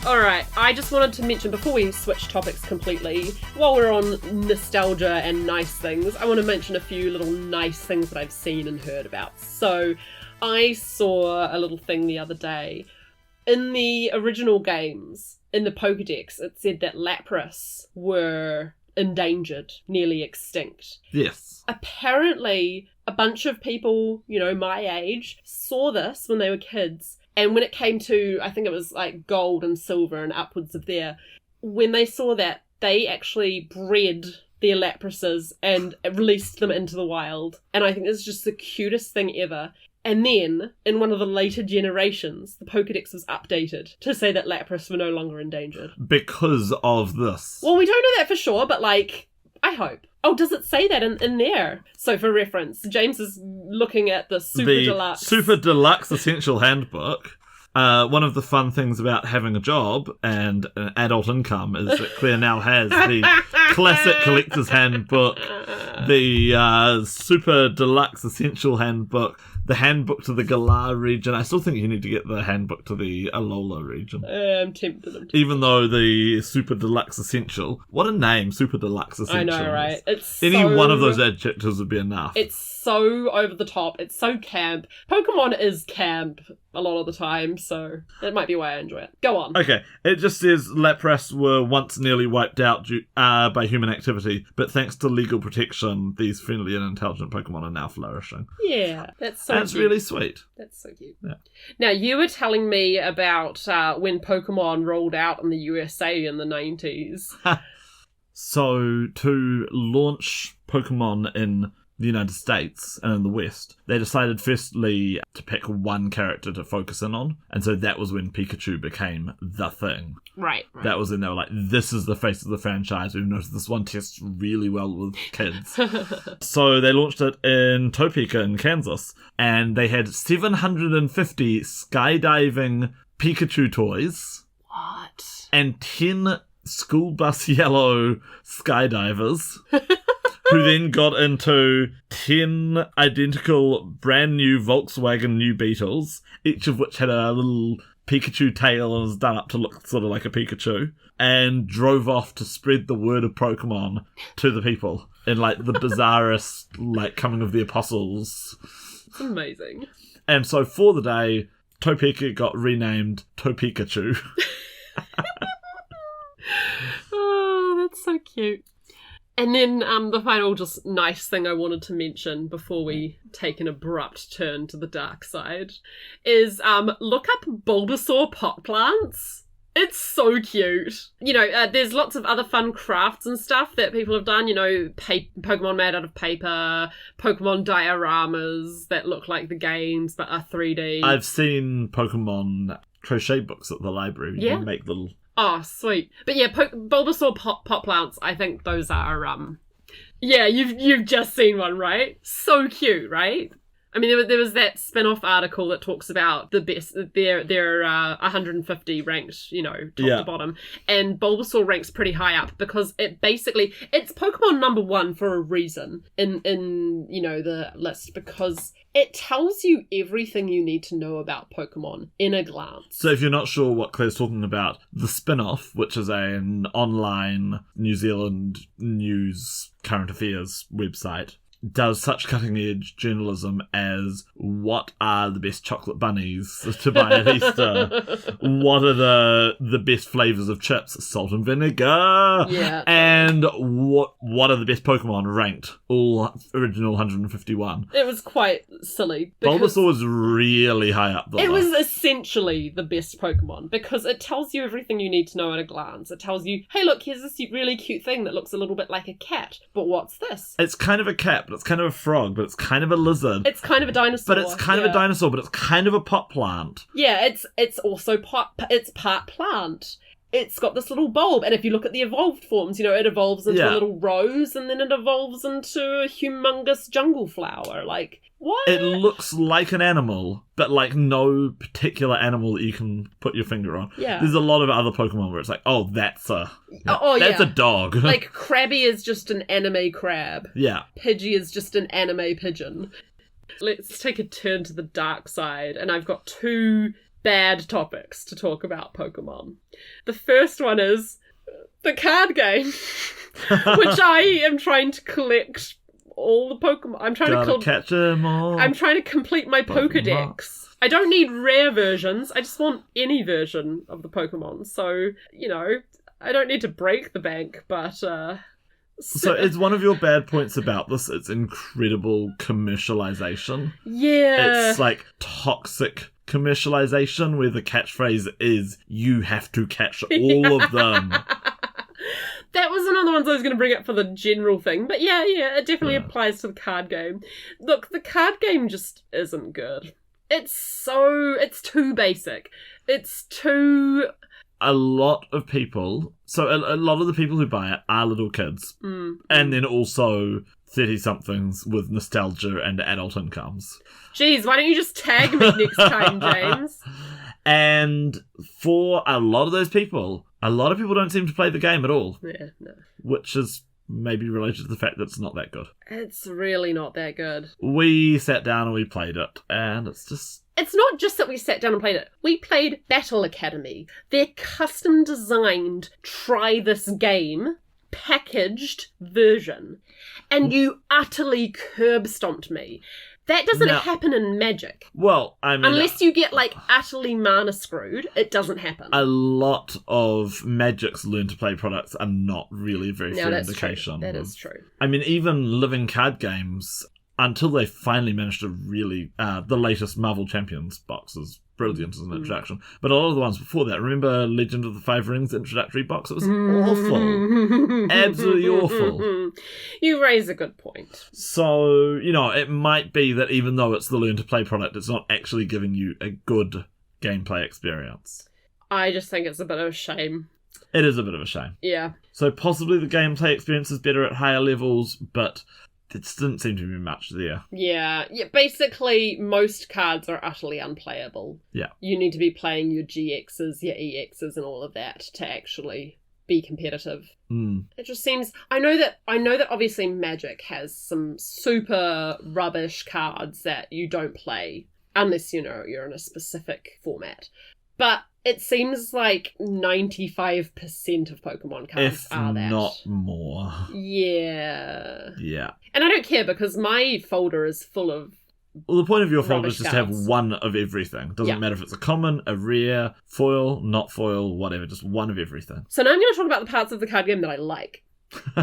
Alright, I just wanted to mention, before we switch topics completely, while we're on nostalgia and nice things, I want to mention a few little nice things that I've seen and heard about. So, I saw a little thing the other day. In the original games, in the Pokédex, it said that Lapras were endangered, nearly extinct. Yes. Apparently, a bunch of people, my age, saw this when they were kids. And when it came to, I think it was like gold and silver and upwards of there, when they saw that, they actually bred their Laprases and released them into the wild. And I think this is just the cutest thing ever. And then, in one of the later generations, the Pokédex was updated to say that Lapras were no longer endangered. Because of this. Well, we don't know that for sure, but I hope. Oh, does it say that in there? So, for reference, James is looking at the Super Deluxe Essential Handbook. One of the fun things about having a job and an adult income is that Claire now has the Classic Collector's Handbook, the Super Deluxe Essential Handbook, the Handbook to the Galar region. I still think you need to get the Handbook to the Alola region. I'm tempted. Even though the Super Deluxe Essential... What a name, Super Deluxe Essential. I know, right? Any one of those adjectives would be enough. It's so over the top. It's so camp. Pokemon is camp a lot of the time, so that might be why I enjoy it. Go on. Okay, it just says Lapras were once nearly wiped out by human activity, but thanks to legal protection, these friendly and intelligent Pokemon are now flourishing. Yeah, that's so That's cute. really sweet. That's so cute. Yeah. Now, you were telling me about when Pokemon rolled out in the USA in the 90s. So, to launch Pokemon in the United States and in the West, they decided firstly to pick one character to focus in on, and so that was when Pikachu became the thing. Right. That was when they were like, this is the face of the franchise. We've noticed this one tests really well with kids. So they launched it in Topeka in Kansas, and they had 750 skydiving Pikachu toys. What? And 10 school bus yellow skydivers. Who then got into 10 identical brand new Volkswagen New Beetles, each of which had a little Pikachu tail and was done up to look sort of like a Pikachu, and drove off to spread the word of Pokemon to the people in the bizarrest coming of the apostles. It's amazing. And so for the day, Topeka got renamed Topekachu. Oh, that's so cute. And then the final just nice thing I wanted to mention before we take an abrupt turn to the dark side is look up Bulbasaur pot plants. It's so cute. There's lots of other fun crafts and stuff that people have done. Pokemon made out of paper, Pokemon dioramas that look like the games but are 3D. I've seen Pokemon crochet books at the library. Yeah. You make little... Oh, sweet. But yeah, Bulbasaur pot plants, I think those are, yeah, you've just seen one, right? So cute, right? I mean, there was that spin-off article that talks about the best, there are 150 ranked, top to bottom, and Bulbasaur ranks pretty high up because it's Pokemon number 1 for a reason in the list, because it tells you everything you need to know about Pokemon in a glance. So if you're not sure what Claire's talking about, the spin-off, which is an online New Zealand news current affairs website, does such cutting-edge journalism as what are the best chocolate bunnies to buy at Easter? What are the best flavours of chips? Salt and vinegar! Yeah. And what are the best Pokemon ranked? All original 151. It was quite silly. Bulbasaur was really high up there. It was essentially the best Pokemon because it tells you everything you need to know at a glance. It tells you, hey look, here's this really cute thing that looks a little bit like a cat. But what's this? It's kind of a cat, but it's kind of a frog, but it's kind of a lizard. It's kind of a dinosaur. But it's kind of a dinosaur, but it's kind of a pot plant. Yeah, it's also it's part plant. It's got this little bulb, and if you look at the evolved forms, it evolves into a little rose, and then it evolves into a humongous jungle flower. What? It looks like an animal, but no particular animal that you can put your finger on. Yeah. There's a lot of other Pokemon where it's that's a dog. Krabby is just an anime crab. Yeah. Pidgey is just an anime pigeon. Let's take a turn to the dark side, and I've got 2 bad topics to talk about Pokemon. The first one is the card game, which I am trying to collect all the Pokemon. I'm trying to catch 'em all. I'm trying to complete my Pokedex. I don't need rare versions. I just want any version of the Pokemon. So, I don't need to break the bank, but So it's one of your bad points about this. It's incredible commercialization. Yeah. It's like toxic commercialization where the catchphrase is, you have to catch all of them. That was another one I was going to bring up for the general thing. But yeah, it definitely applies to the card game. Look, the card game just isn't good. It's too basic. It's too... A lot of people, so a lot of the people who buy it are little kids. And then also 30-somethings with nostalgia and adult incomes. Jeez, why don't you just tag me next time, James? And for a lot of those people, a lot of people don't seem to play the game at all. Yeah, no. Which is maybe related to the fact that it's not that good. It's really not that good. We sat down and we played it, and it's just... It's not just that we sat down and played it. We played Battle Academy. Their custom-designed, try this game, packaged version. And you utterly curb-stomped me. That doesn't happen in Magic. Well, I mean... Unless you get, utterly mana-screwed, it doesn't happen. A lot of Magic's learn-to-play products are not really a very fair indication. True. That is true. I mean, even living card games, until they finally managed to really... the latest Marvel Champions box is brilliant as an introduction. But a lot of the ones before that, remember Legend of the Five Rings introductory box? It was awful. Absolutely awful. You raise a good point. So, it might be that even though it's the learn-to-play product, it's not actually giving you a good gameplay experience. I just think it's a bit of a shame. It is a bit of a shame. Yeah. So possibly the gameplay experience is better at higher levels, but there didn't seem to be much there. Yeah. Basically, most cards are utterly unplayable. Yeah. You need to be playing your GXs, your EXs, and all of that to actually be competitive. It just seems... I know that obviously Magic has some super rubbish cards that you don't play unless, you're in a specific format. But it seems like 95% of Pokemon cards are that. If not more. Yeah. Yeah. And I don't care because my folder is full of... Well, the point of your folder is just to have cards. one of everything. Doesn't matter if it's a common, a rare, foil, not foil, whatever. Just one of everything. So now I'm going to talk about the parts of the card game that I like.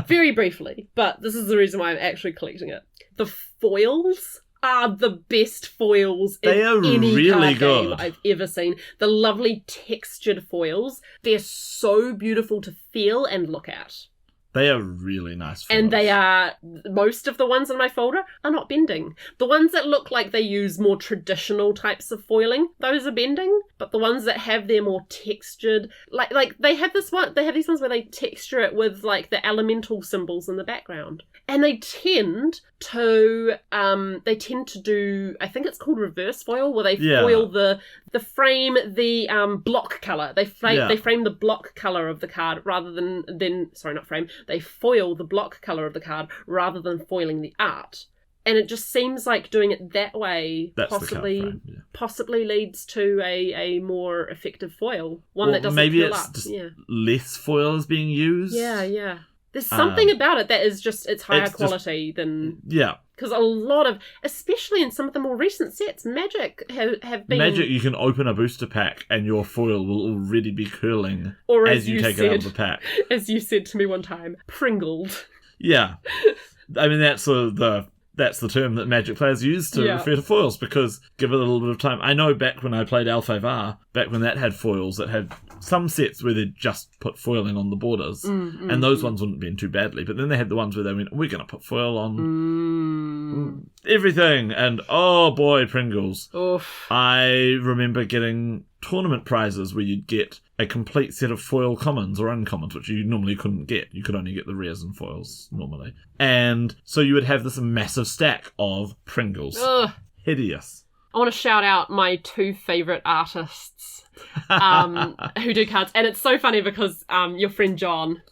Very briefly. But this is the reason why I'm actually collecting it. The foils are the best foils in any really card good game I've ever seen. The lovely textured foils. They're so beautiful to feel and look at. They are really nice foils. And they are... Most of the ones in my folder are not bending. The ones that look like they use more traditional types of foiling, those are bending. But the ones that have their more textured... Like they have these ones where they texture it with, the elemental symbols in the background. And they tend to do... I think it's called reverse foil, where they foil the frame, the block colour. They frame the block colour of the card rather than... Sorry, not frame. They foil the block colour of the card rather than foiling the art. And it just seems like doing it that way possibly leads to a more effective foil. One that doesn't maybe fill it's up. just less foil is being used. Yeah. There's something about it that is just, it's higher quality than... Yeah. Because a lot of, especially in some of the more recent sets, Magic have been... Magic, you can open a booster pack and your foil will already be curling as you take it out of the pack. As you said to me one time, pringled. Yeah. I mean, that's the term that Magic players use to refer to foils, because give it a little bit of time. I know back when I played L5R, back when that had foils, it had some sets where they'd just put foiling on the borders, and those ones wouldn't bend too badly. But then they had the ones where they went, we're going to put foil on everything, and oh boy, Pringles. Oof. I remember getting tournament prizes where you'd get a complete set of foil commons or uncommons, which you normally couldn't get. You could only get the rares and foils normally. And so you would have this massive stack of Pringles. Ugh. Hideous. I want to shout out my two favourite artists who do cards. And it's so funny because your friend John...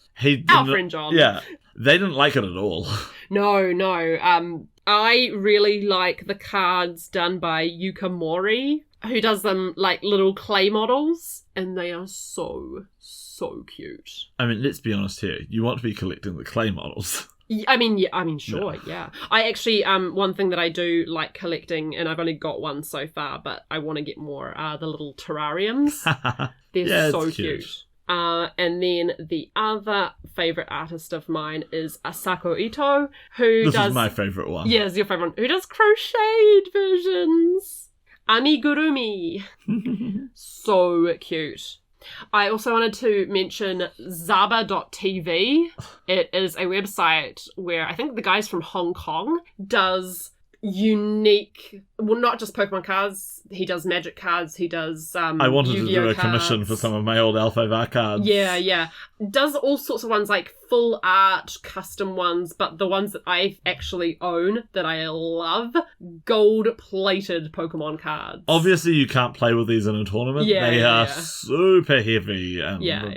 Our friend John. Yeah. They didn't like it at all. No. I really like the cards done by Yuka Mori, who does them like little clay models, and they are so cute. I mean, let's be honest here. You want to be collecting the clay models. I mean, sure, yeah. I actually, one thing that I do like collecting, and I've only got one so far, but I want to get more, are the little terrariums. They're so cute. And then the other favourite artist of mine is Asako Ito, who This does... is my favourite one. Yeah, it's your favourite one. Who does crocheted versions. Amigurumi. So cute. I also wanted to mention Zaba.tv. It is a website where I think the guys from Hong Kong does unique, well, not just Pokemon cards. He does Magic cards. He does I wanted to Yu-Gi-Oh do a cards. commission for some of my old Alpha cards. Yeah. Does all sorts of ones, like full art, custom ones, but the ones that I actually own, that I love, gold-plated Pokemon cards. Obviously, you can't play with these in a tournament. They are super heavy. And Yeah.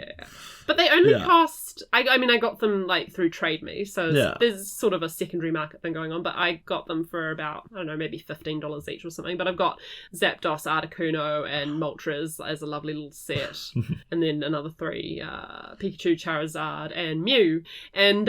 But they only cost... I mean, I got them like through Trade Me, so there's sort of a secondary market thing going on, but I got them for about, I don't know, maybe $15 each or something. But I've got Zapdos, Articuno, and Moltres as a lovely little set. And then another 3, Pikachu, Charizard, and Mew. And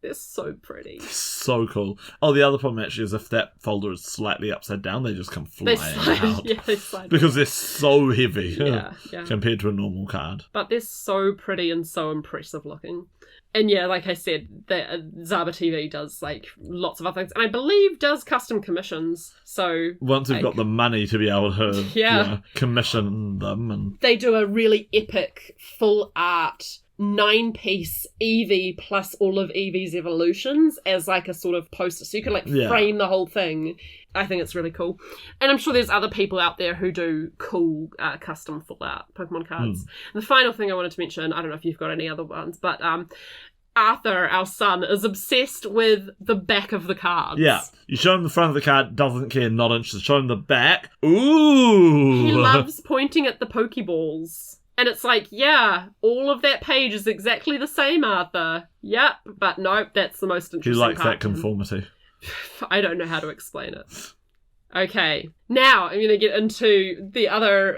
they're so pretty. So cool. Oh, the other problem actually is if that folder is slightly upside down, they just come flying out. Yeah, they slide. Because they're so heavy Yeah. compared to a normal card. But they're so pretty and so impressive looking. And yeah, like I said, Zaba TV does like lots of other things, and I believe does custom commissions. So once you've got the money to be able to commission them, and they do a really epic full art 9-piece Eevee plus all of Eevee's evolutions as like a sort of poster, so you can like frame the whole thing. I think it's really cool. And I'm sure there's other people out there who do cool custom full art Pokemon cards. And the final thing I wanted to mention, I don't know if you've got any other ones, but Arthur, our son, is obsessed with the back of the cards. Yeah. You show him the front of the card, doesn't care, not interested. Show him the back. Ooh! He loves pointing at the Pokeballs. And it's like, yeah, all of that page is exactly the same, Arthur. Yep, but nope, that's the most interesting He likes part. that conformity. I don't know how to explain it. Okay, now I'm going to get into the other,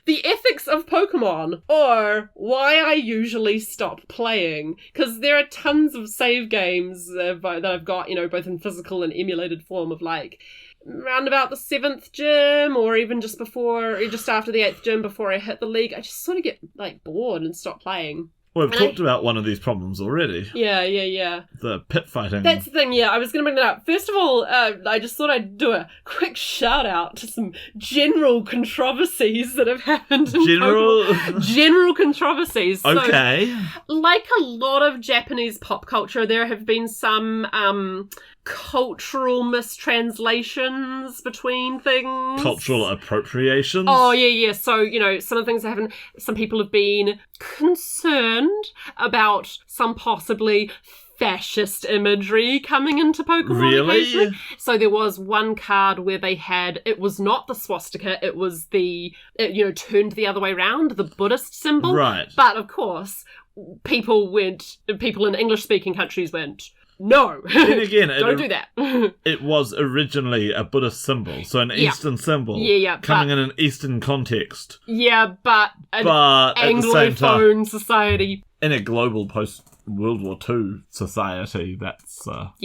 the ethics of Pokemon, or why I usually stop playing. Because there are tons of save games that I've got, both in physical and emulated form of like, round about the 7th gym, or even just after the 8th gym before I hit the league. I just sort of get like bored and stop playing. Well, we've talked about one of these problems already. Yeah. The pit fighting. That's the thing, I was going to bring that up. First of all, I just thought I'd do a quick shout out to some general controversies that have happened in Pokemon. General controversies. Okay. So, like a lot of Japanese pop culture, there have been some cultural mistranslations between things. Cultural appropriations. Oh, yeah. So, some of the things that happen, some people have been concerned about some possibly fascist imagery coming into Pokemon. Really? Occasionally. So there was one card where they had, it was not the swastika, it was turned the other way around, the Buddhist symbol. Right. But of course, people in English-speaking countries went, no, then again, don't do that. It was originally a Buddhist symbol, so an Eastern symbol. Coming in an Eastern context. Yeah, but at the same time, Anglophone society. In a global post-World War II society, that's a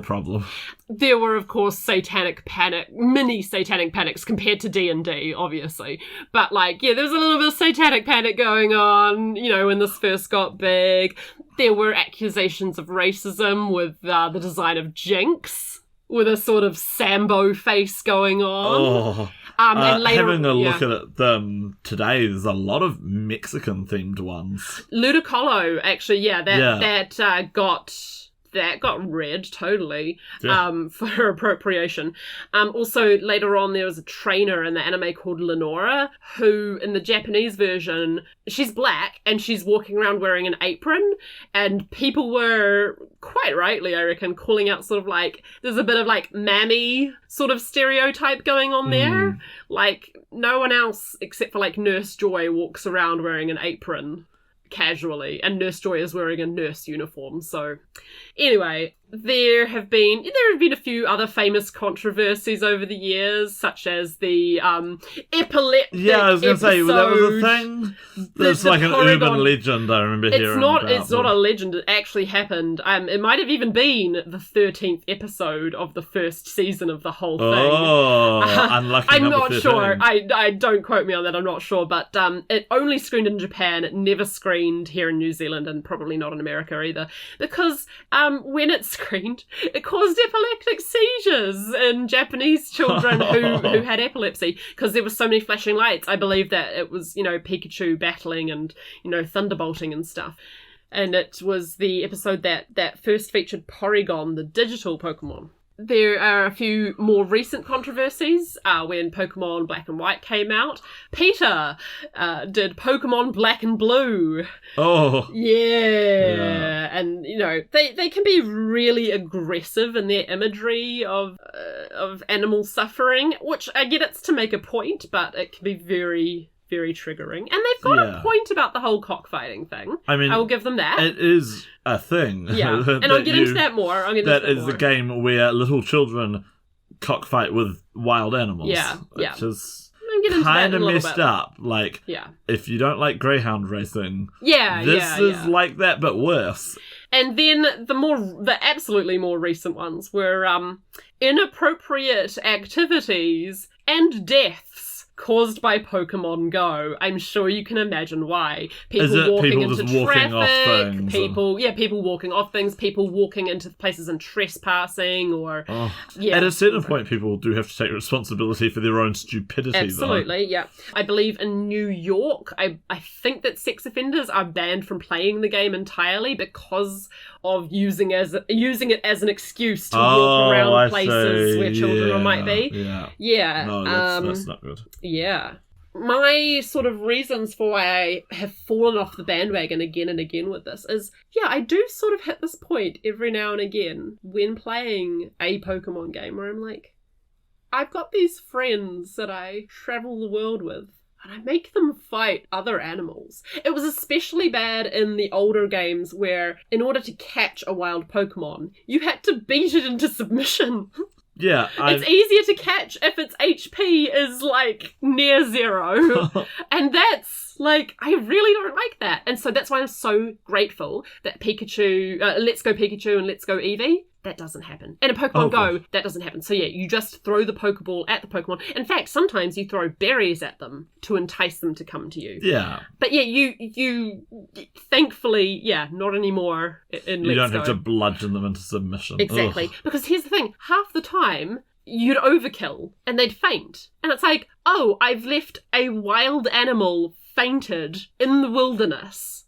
problem. There were, of course, mini satanic panics compared to D&D, obviously. But, there was a little bit of satanic panic going on, when this first got big. There were accusations of racism with the design of Jinx, with a sort of Sambo face going on. Oh. And later, having a look at them today, there's a lot of Mexican-themed ones. Ludicolo, actually, that got read totally for appropriation. Also, later on, there was a trainer in the anime called Lenora, who, in the Japanese version, she's black and she's walking around wearing an apron, and people were, quite rightly, I reckon, calling out sort of there's a bit of mammy sort of stereotype going on there. No one else, except for Nurse Joy, walks around wearing an apron casually, and Nurse Joy is wearing a nurse uniform. So anyway, There have been a few other famous controversies over the years, such as the epileptic Yeah, I was going to say, that was a episode. thing? There's like an Porygon- urban legend I remember hearing about. It's not a legend. It actually happened. It might have even been the 13th episode of the first season of the whole thing. Oh, unlucky I'm number not 13. sure. I don't quote me on that. I'm not sure, but it only screened in Japan. It never screened here in New Zealand, and probably not in America either, because when it screened, it caused epileptic seizures in Japanese children who had epilepsy, because there were so many flashing lights. I believe that it was, Pikachu battling and, thunderbolting and stuff. And it was the episode that first featured Porygon, the digital Pokemon. There are a few more recent controversies. When Pokemon Black and White came out, PETA did Pokemon Black and Blue. Oh. Yeah. And, they can be really aggressive in their imagery of animal suffering, which I get it's to make a point, but it can be very, very triggering. And they've got a point about the whole cockfighting thing. I mean, I will give them that. It is a thing. Yeah, and I'll get into that more. That is the game where little children cockfight with wild animals. Yeah, which is kind of messed up. Like, if you don't like greyhound racing, this is like that, but worse. And then the absolutely more recent ones were inappropriate activities and deaths caused by Pokemon Go. I'm sure you can imagine why. People walking into traffic, people walking off things, people walking into places and trespassing, or at a certain point, people do have to take responsibility for their own stupidity. Absolutely, though. yeah. I believe in New York, I think that sex offenders are banned from playing the game entirely because of using it as an excuse to walk around places where children might be. Yeah. No, that's not good. Yeah. My sort of reasons for why I have fallen off the bandwagon again and again with this is, I do sort of hit this point every now and again when playing a Pokemon game where I'm like, I've got these friends that I travel the world with, and I make them fight other animals. It was especially bad in the older games where, in order to catch a wild Pokemon, you had to beat it into submission. Yeah, it's easier to catch if its HP is like near zero. And that's like, I really don't like that. And so that's why I'm so grateful that Pikachu, Let's Go Pikachu and Let's Go Eevee, that doesn't happen. And in Pokemon Go, that doesn't happen. So you just throw the Pokeball at the Pokemon. In fact, sometimes you throw berries at them to entice them to come to you. Yeah. But you thankfully, not anymore in Let's Go. You don't have to bludgeon them into submission. Exactly. Ugh. Because here's the thing, half the time, you'd overkill and they'd faint. And it's like, I've left a wild animal fainted in the wilderness.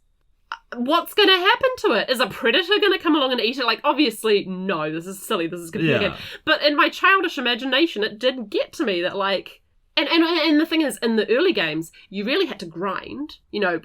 What's going to happen to it? Is a predator going to come along and eat it? Like, obviously, no, this is silly. This is going to be a game. But in my childish imagination, it did get to me that, like... And the thing is, in the early games, you really had to grind.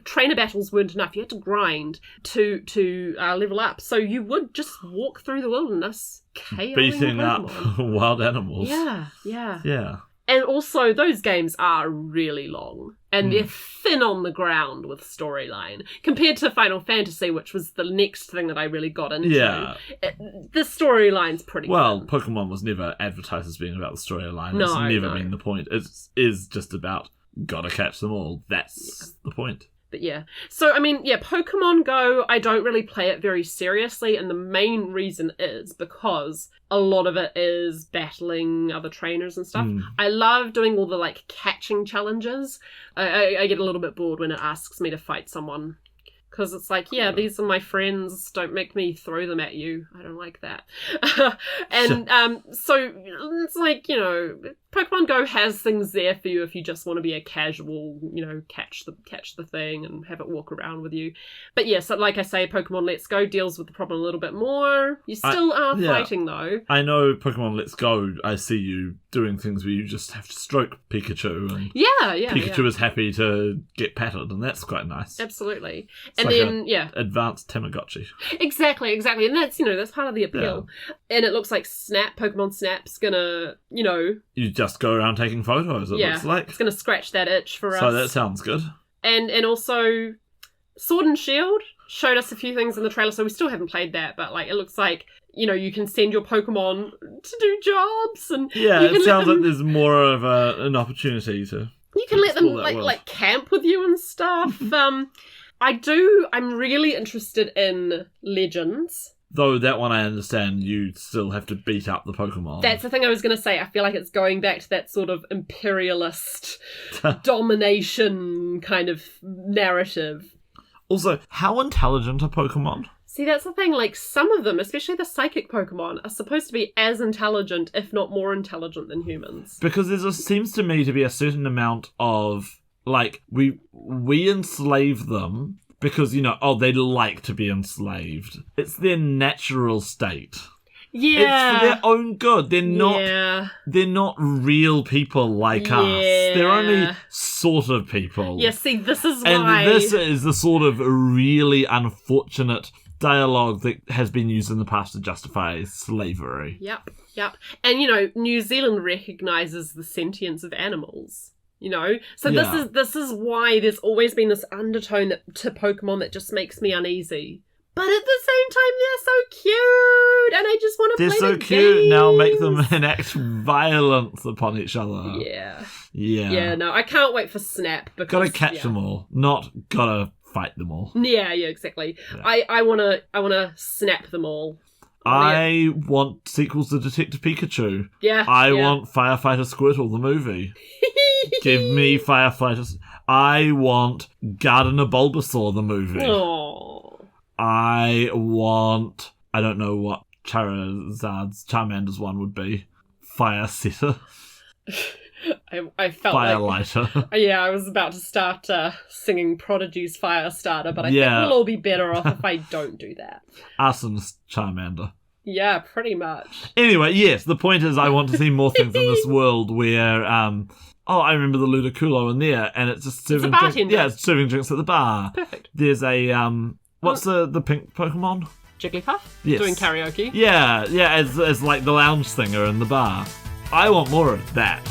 Trainer battles weren't enough. You had to grind to level up. So you would just walk through the wilderness, beating up wild animals. Yeah. And also, those games are really long. And they're thin on the ground with storyline. Compared to Final Fantasy, which was the next thing that I really got into. Yeah. The storyline's pretty good. Pokemon was never advertised as being about the storyline. No, it's never been the point. It is just about, gotta catch them all. That's the point. But so, Pokemon Go, I don't really play it very seriously, and the main reason is because a lot of it is battling other trainers and stuff. I love doing all the, catching challenges. I get a little bit bored when it asks me to fight someone. Because it's like, these are my friends, don't make me throw them at you. I don't like that. And so it's like, Pokemon Go has things there for you if you just want to be a casual, catch the thing and have it walk around with you. But so like I say, Pokemon Let's Go deals with the problem a little bit more. You still are fighting though. I know Pokemon Let's Go, I see you doing things where you just have to stroke Pikachu and Pikachu is happy to get patted, and that's quite nice. Absolutely. It's and then advanced Tamagotchi. Exactly. And that's part of the appeal. Yeah. And it looks like Pokemon Snap's gonna, you just go around taking photos, it looks like. It's gonna scratch that itch for us. So that sounds good. And also Sword and Shield showed us a few things in the trailer, so we still haven't played that, but it looks like you can send your Pokemon to do jobs, and Yeah, you it can let sounds them, like there's more of an opportunity to. you can let them explore that world. like camp with you and stuff. I'm really interested in Legends. Though that one I understand you still have to beat up the Pokemon. That's the thing I was going to say. I feel like it's going back to that sort of imperialist domination kind of narrative. Also, how intelligent are Pokemon? See, that's the thing. Like, some of them, especially the psychic Pokemon, are supposed to be as intelligent, if not more intelligent than humans. Because there seems to me to be a certain amount of, like, we enslave them because, they like to be enslaved. It's their natural state. Yeah. It's for their own good. They're not real people like us. They're only sort of people. Yeah, see, this is And why... this is the sort of really unfortunate dialogue that has been used in the past to justify slavery. Yep. And, New Zealand recognises the sentience of animals. So Yeah. this is why there's always been this undertone to Pokemon that just makes me uneasy. But at the same time, they're so cute, and I just want to They're play so the cute, games. now make them enact violence upon each other. Yeah. Yeah. Yeah, no, I can't wait for Snap because Gotta catch them all, not gotta fight them all. Yeah, exactly. Yeah. I wanna snap them all. I want sequels to Detective Pikachu. Yeah. I want Firefighter Squirtle, the movie. Give me Firefighters. I want Gardener Bulbasaur, the movie. Oh. I want... I don't know what Charmander's one would be. Fire Setter. I felt Firelighter. Yeah, I was about to start singing Prodigy's Firestarter, but I think we'll all be better off if I don't do that. Arsonist Charmander. Yeah, pretty much. Anyway, yes, the point is I want to see more things in this world where... I remember the Ludicolo in there, and it's just serving a bartender. drinks. Yeah, it's serving drinks at the bar. Perfect. There's a what's the pink Pokemon? Jigglypuff? Yes. Doing karaoke? Yeah, as like the lounge singer in the bar. I want more of that.